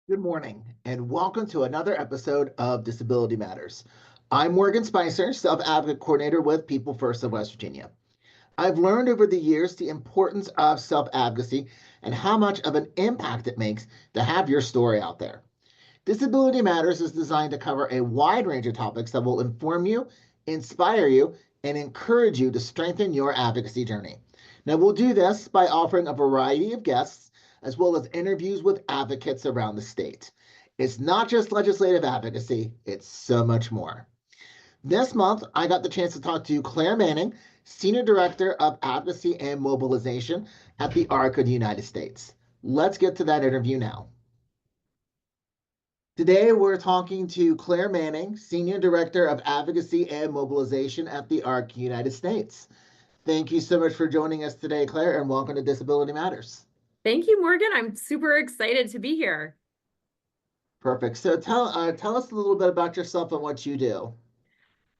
Good morning, and welcome to another episode of Disability Matters. I'm Morgan Spicer, Self Advocate Coordinator with People First of West Virginia. I've learned over the years the importance of self advocacy and how much of an impact it makes to have your story out there. Disability Matters is designed to cover a wide range of topics that will inform you, inspire you, and encourage you to strengthen your advocacy journey. Now, we'll do this by offering a variety of guests as well as interviews with advocates around the state. It's not just legislative advocacy, it's so much more. This month, I got the chance to talk to Claire Manning, Senior Director of Advocacy and Mobilization at the ARC of the United States. Let's get to that interview now. Today, we're talking to Claire Manning, Senior Director of Advocacy and Mobilization at the ARC United States. Thank you so much for joining us today, Claire, and welcome to Disability Matters. Thank you, Morgan. I'm super excited to be here. Perfect. So tell us a little bit about yourself and what you do.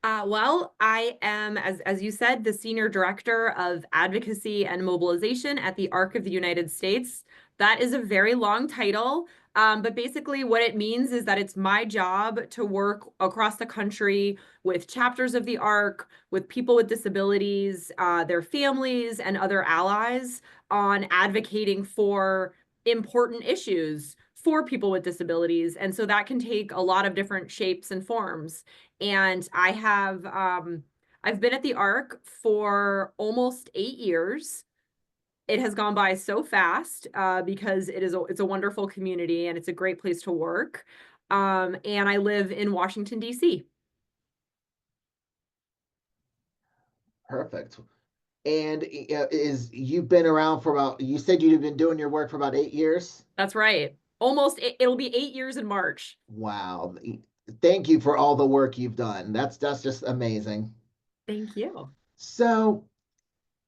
Well, I am, as you said, the Senior Director of Advocacy and Mobilization at the ARC of the United States. That is a very long title, but basically what it means is that it's my job to work across the country with chapters of the ARC, with people with disabilities, their families, and other allies on advocating for important issues for people with disabilities. And so that can take a lot of different shapes and forms. And I've been at the ARC for almost 8 years. It has gone by so fast because it's a wonderful community and it's a great place to work. And I live in Washington, D.C. Perfect. And is you've been around for about, you said you've been doing your work for about 8 years? That's right. It'll be 8 years in March. Wow. Thank you for all the work you've done. That's just amazing. Thank you. So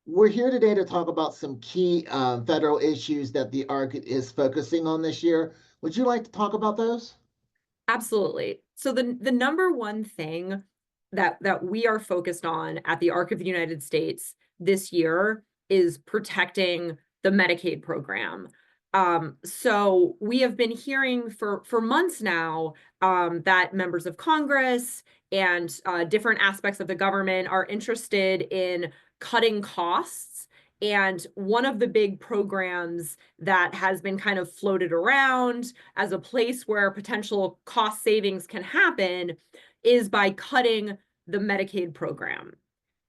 we're here today to talk about some key federal issues that the ARC is focusing on this year. Would you like to talk about those? Absolutely. So the number one thing that we are focused on at the ARC of the United States this year is protecting the Medicaid program. So we have been hearing for months now that members of Congress and different aspects of the government are interested in cutting costs. And one of the big programs that has been kind of floated around as a place where potential cost savings can happen is by cutting the Medicaid program.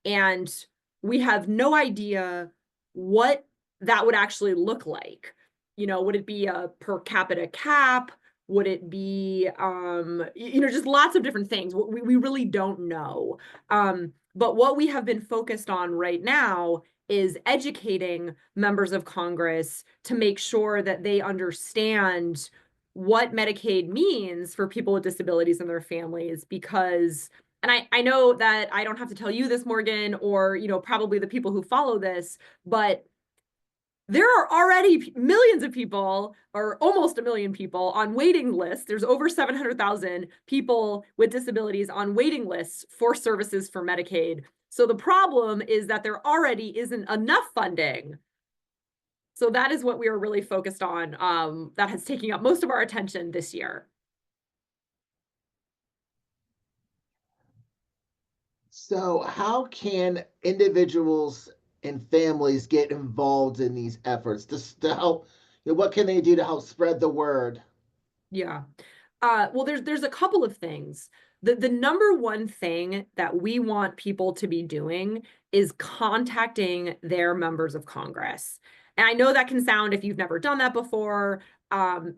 And we have no idea what that would actually look like. Would it be a per capita cap? Would it be, just lots of different things? We really don't know. But what we have been focused on right now is educating members of Congress to make sure that they understand what Medicaid means for people with disabilities and their families, because and I know that I don't have to tell you this, Morgan, or probably the people who follow this, but there are already millions of people, or almost a million people, on waiting lists. There's over 700,000 people with disabilities on waiting lists for services for Medicaid. So the problem is that there already isn't enough funding. So that is what we are really focused on. That has taken up most of our attention this year. So, how can individuals and families get involved in these efforts to help? What can they do to help spread the word? Yeah. Well, there's a couple of things. The number one thing that we want people to be doing is contacting their members of Congress. And I know that can sound, if you've never done that before,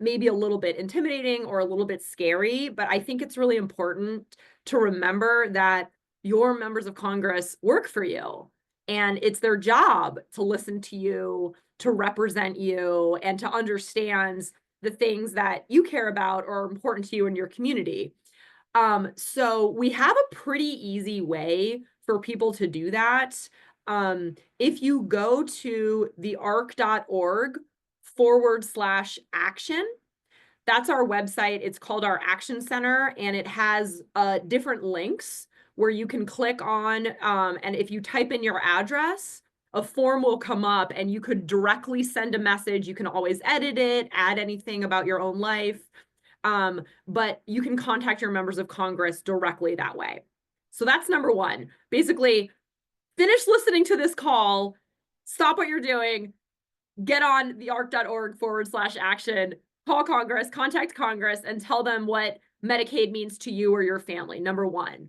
maybe a little bit intimidating or a little bit scary, but I think it's really important to remember that your members of Congress work for you. And it's their job to listen to you, to represent you, and to understand the things that you care about or are important to you in your community. So we have a pretty easy way for people to do that. If you go to thearc.org/action, that's our website. It's called our Action Center, and it has different links where you can click on, and if you type in your address, a form will come up and you could directly send a message. You can always edit it, add anything about your own life. But you can contact your members of Congress directly that way. So that's number one. Basically, finish listening to this call, stop what you're doing, get on the arc.org/action, call Congress, contact Congress, and tell them what Medicaid means to you or your family, number one.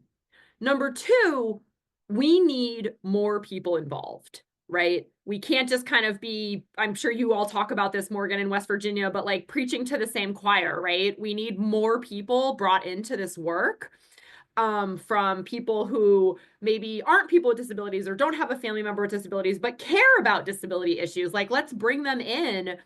Number two, we need more people involved, right? We can't just kind of be, I'm sure you all talk about this, Morgan, in West Virginia, but like preaching to the same choir, right? We need more people brought into this work, from people who maybe aren't people with disabilities or don't have a family member with disabilities, but care about disability issues. Like, let's bring them in.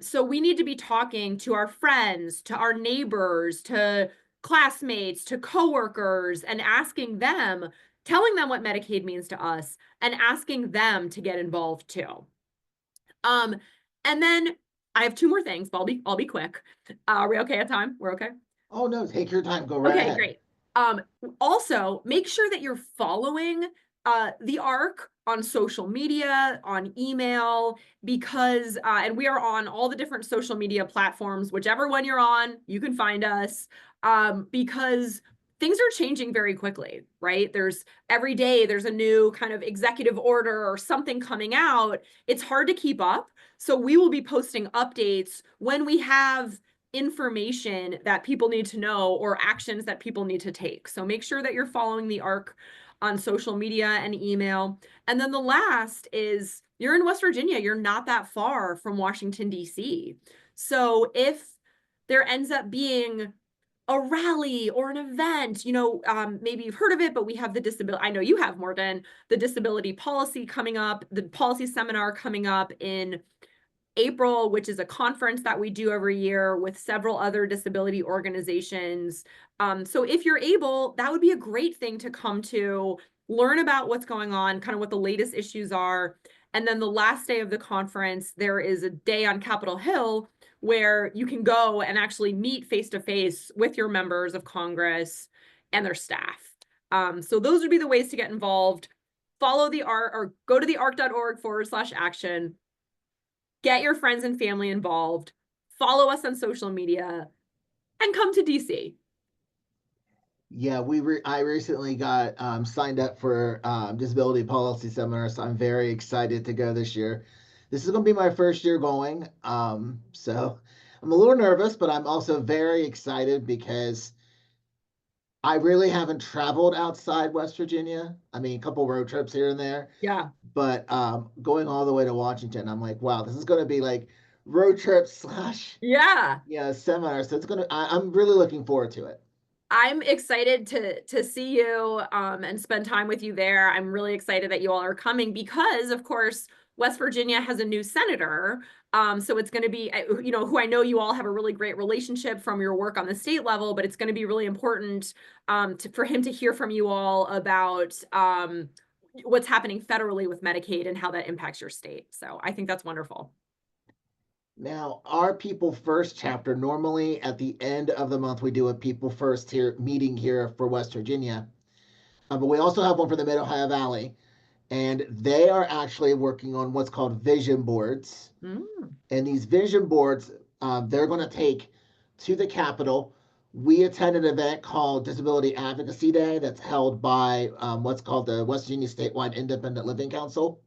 So we need to be talking to our friends, to our neighbors, to classmates, to coworkers, and asking them, telling them what Medicaid means to us, and asking them to get involved too. And then I have two more things, but I'll be quick. Are we okay at time? We're okay? Oh no, take your time. Go right Okay, ahead. great. Also, make sure that you're following the ARC on social media, on email, because, and we are on all the different social media platforms, whichever one you're on, you can find us, because things are changing very quickly, right? Every day there's a new kind of executive order or something coming out. It's hard to keep up. So we will be posting updates when we have information that people need to know or actions that people need to take. So make sure that you're following the ARC on social media and email. And then the last is, you're in West Virginia, you're not that far from Washington, D.C. So if there ends up being a rally or an event, maybe you've heard of it, but we have the disability, I know you have, Morgan, the disability policy coming up, the policy seminar coming up in April, which is a conference that we do every year with several other disability organizations. So if you're able, that would be a great thing to come to, learn about what's going on, kind of what the latest issues are. And then the last day of the conference, there is a day on Capitol Hill where you can go and actually meet face-to-face with your members of Congress and their staff. So those would be the ways to get involved. Follow the ARC, or go to the arc.org/action. Get your friends and family involved, follow us on social media, and come to DC. Yeah, I recently got signed up for disability policy seminar, so I'm very excited to go this year. This is going to be my first year going, so I'm a little nervous, but I'm also very excited because I really haven't traveled outside West Virginia. I mean, a couple road trips here and there, Yeah. but going all the way to Washington, I'm like, wow, this is going to be like road trip slash Yeah. seminar. So I'm really looking forward to it. I'm excited to see you and spend time with you there. I'm really excited that you all are coming because, of course, West Virginia has a new senator. So it's going to be, who I know you all have a really great relationship from your work on the state level, but it's going to be really important for him to hear from you all about what's happening federally with Medicaid and how that impacts your state. So I think that's wonderful. Now, our People First chapter, normally at the end of the month, we do a People First here meeting here for West Virginia. But we also have one for the Mid Ohio Valley. And they are actually working on what's called vision boards. And these vision boards, they're going to take to the Capitol. We attend an event called Disability Advocacy Day that's held by what's called the West Virginia Statewide Independent Living Council.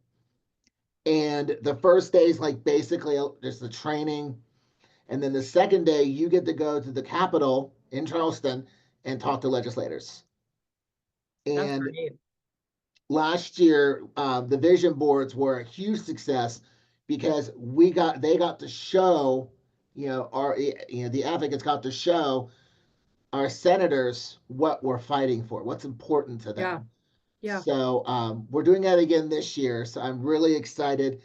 And the first day is like basically just the training. And then the second day, you get to go to the Capitol in Charleston and talk to legislators. That's And great. last year, the vision boards were a huge success because they got to show, the advocates got to show our senators what we're fighting for, what's important to Yeah. them. Yeah. So we're doing that again this year. So I'm really excited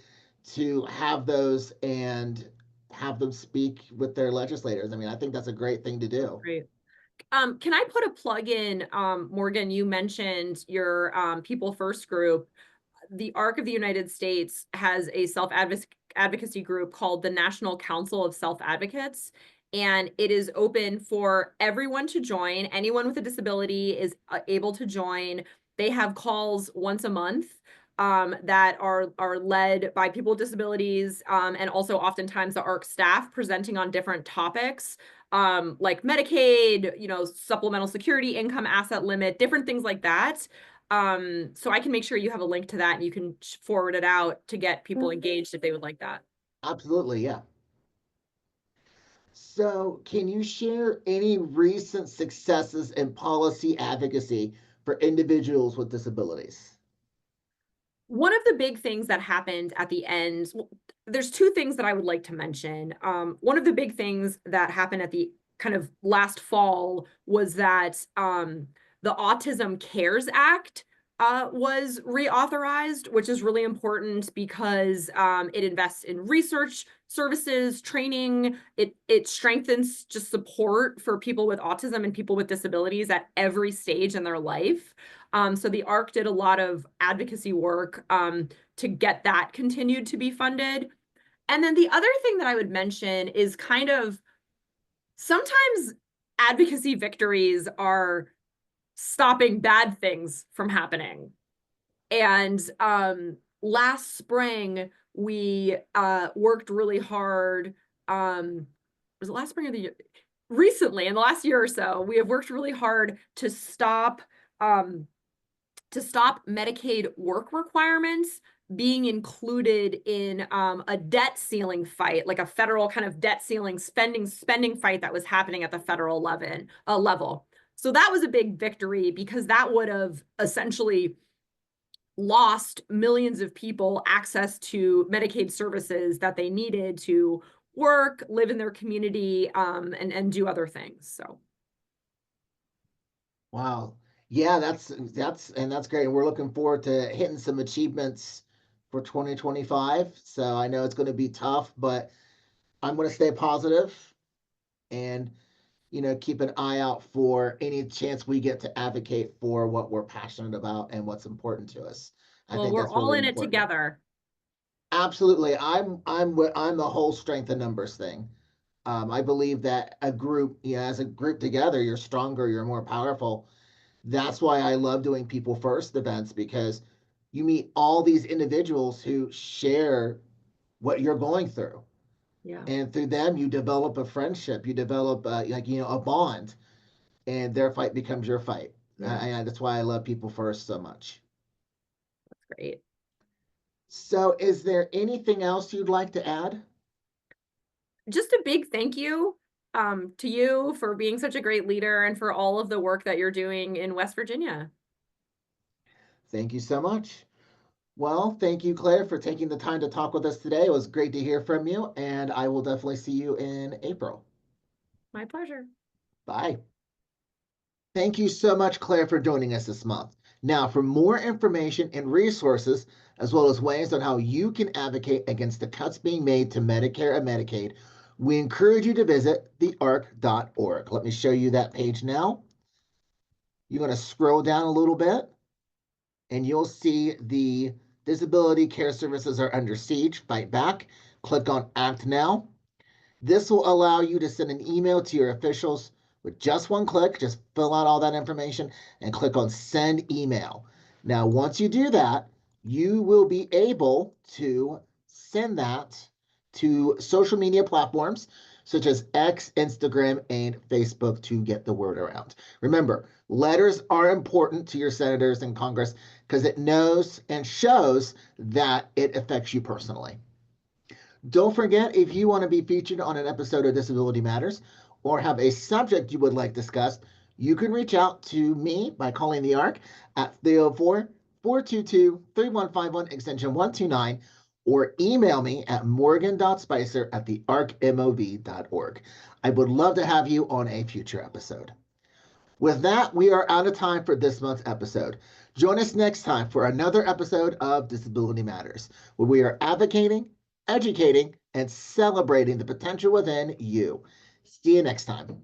to have those and have them speak with their legislators. I mean, I think that's a great thing to do. Great. Can I put a plug in, Morgan, you mentioned your People First group. The ARC of the United States has a self-advocacy group called the National Council of Self-Advocates, and it is open for everyone to join. Anyone with a disability is able to join. They have calls once a month. that are led by people with disabilities, and also oftentimes the ARC staff presenting on different topics, like Medicaid, supplemental security income asset limit, different things like that. So I can make sure you have a link to that and you can forward it out to get people engaged if they would like that. Absolutely, yeah. So, can you share any recent successes in policy advocacy for individuals with disabilities? One of the big things that happened at the end, there's two things that I would like to mention. One of the big things that happened at the kind of last fall was that the Autism Cares Act was reauthorized, which is really important because it invests in research services, training. It strengthens just support for people with autism and people with disabilities at every stage in their life. So the ARC did a lot of advocacy work to get that continued to be funded. And then the other thing that I would mention is kind of sometimes advocacy victories are stopping bad things from happening. And last spring, we worked really hard. Was it last spring or the year? Recently, in the last year or so, we have worked really hard to stop Medicaid work requirements being included in a debt ceiling fight, like a federal kind of debt ceiling spending fight that was happening at the federal level. So that was a big victory because that would have essentially lost millions of people access to Medicaid services that they needed to work, live in their community, and do other things. So. Wow. Yeah, that's great. We're looking forward to hitting some achievements for 2025. So I know it's going to be tough, but I'm going to stay positive and keep an eye out for any chance we get to advocate for what we're passionate about and what's important to us. I Well, think we're that's all really in it important. together. Absolutely. I'm the whole strength in numbers thing. I believe that a group, as a group together, you're stronger, you're more powerful. That's why I love doing people first events because you meet all these individuals who share what you're going through. Yeah. And through them, you develop a friendship, you develop a bond, and their fight becomes your fight. Yeah. And that's why I love people first so much. That's great. So, is there anything else you'd like to add? Just a big thank you to you for being such a great leader and for all of the work that you're doing in West Virginia. Thank you so much. Well, thank you, Claire, for taking the time to talk with us today. It was great to hear from you, and I will definitely see you in April. My pleasure. Bye. Thank you so much, Claire, for joining us this month. Now, for more information and resources, as well as ways on how you can advocate against the cuts being made to Medicare and Medicaid, we encourage you to visit thearc.org. Let me show you that page now. You're going to scroll down a little bit, and you'll see the disability care services are under siege. Fight back. Click on Act Now. This will allow you to send an email to your officials with just one click. Just fill out all that information and click on Send Email. Now, once you do that, you will be able to send that to social media platforms such as X, Instagram, and Facebook to get the word around. Remember, letters are important to your senators and Congress because it knows and shows that it affects you personally. Don't forget, if you want to be featured on an episode of Disability Matters or have a subject you would like discussed, you can reach out to me by calling the ARC at 304 422 3151 extension 129 or email me at morgan.spicer at thearcmov.org. I would love to have you on a future episode. With that, we are out of time for this month's episode. Join us next time for another episode of Disability Matters, where we are advocating, educating, and celebrating the potential within you. See you next time.